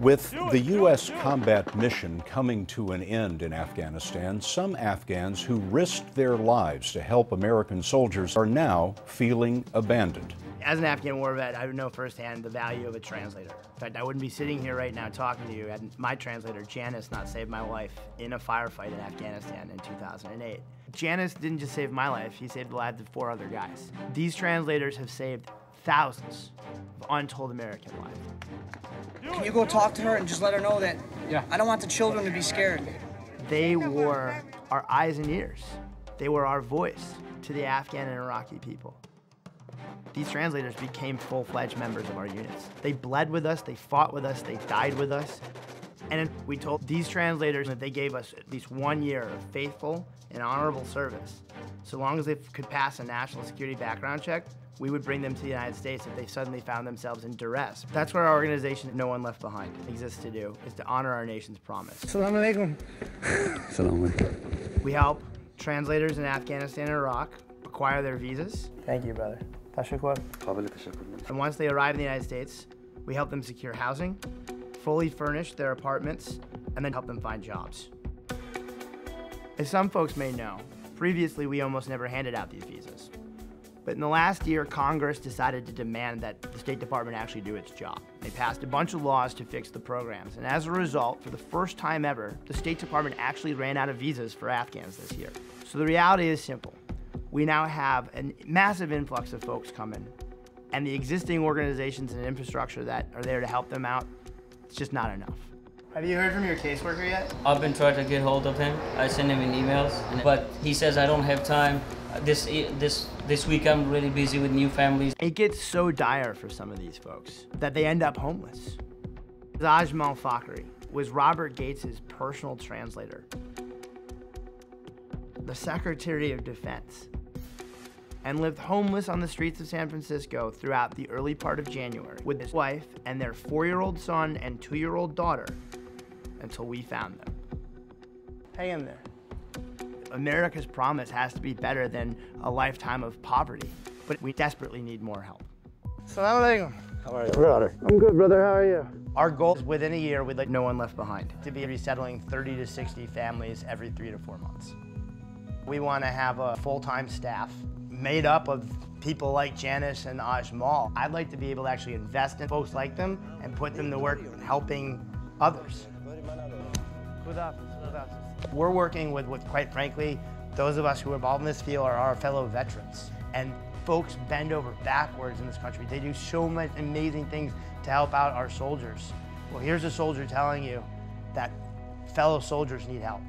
With the U.S. combat mission coming to an end in Afghanistan, some Afghans who risked their lives to help American soldiers are now feeling abandoned. As an Afghan war vet, I know firsthand the value of a translator. In fact, I wouldn't be sitting here right now talking to you had my translator, Janice, not saved my life in a firefight in Afghanistan in 2008. Janice didn't just save my life, he saved the lives of 4 other guys. These translators have saved thousands of untold American lives. Can you go talk to her and just let her know that I don't want the children to be scared? They were our eyes and ears. They were our voice to the Afghan and Iraqi people. These translators became full-fledged members of our units. They bled with us, they fought with us, they died with us. And we told these translators that they gave us at least 1 year of faithful and honorable service. So long as they could pass a national security background check, we would bring them to the United States if they suddenly found themselves in duress. That's what our organization, No One Left Behind, exists to do, is to honor our nation's promise. Assalamu alaikum. Assalamu alaikum. We help translators in Afghanistan and Iraq acquire their visas. Thank you, brother. Tashakkur. And once they arrive in the United States, we help them secure housing, fully furnish their apartments, and then help them find jobs. As some folks may know, previously we almost never handed out these visas. But in the last year, Congress decided to demand that the State Department actually do its job. They passed a bunch of laws to fix the programs, and as a result, for the first time ever, the State Department actually ran out of visas for Afghans this year. So the reality is simple. We now have a massive influx of folks coming, and the existing organizations and infrastructure that are there to help them out, it's just not enough. Have you heard from your caseworker yet? I've been trying to get hold of him. I send him in emails, but he says I don't have time. This week I'm really busy with new families. It gets so dire for some of these folks that they end up homeless. Ajmal Fakhri was Robert Gates's personal translator, the Secretary of Defense, and lived homeless on the streets of San Francisco throughout the early part of January with his wife and their 4-year-old son and 2-year-old daughter until we found them. Hang in there. America's promise has to be better than a lifetime of poverty, but we desperately need more help. Assalamu alaikum. How are you, brother? I'm good, brother. How are you? Our goal is within a year, we'd like No One Left Behind to be resettling 30 to 60 families every 3 to 4 months. We want to have a full-time staff made up of people like Janice and Ajmal. I'd like to be able to actually invest in folks like them and put them to work helping others. We're working with, quite frankly, those of us who are involved in this field are our fellow veterans. And folks bend over backwards in this country. They do so much amazing things to help out our soldiers. Well, here's a soldier telling you that fellow soldiers need help.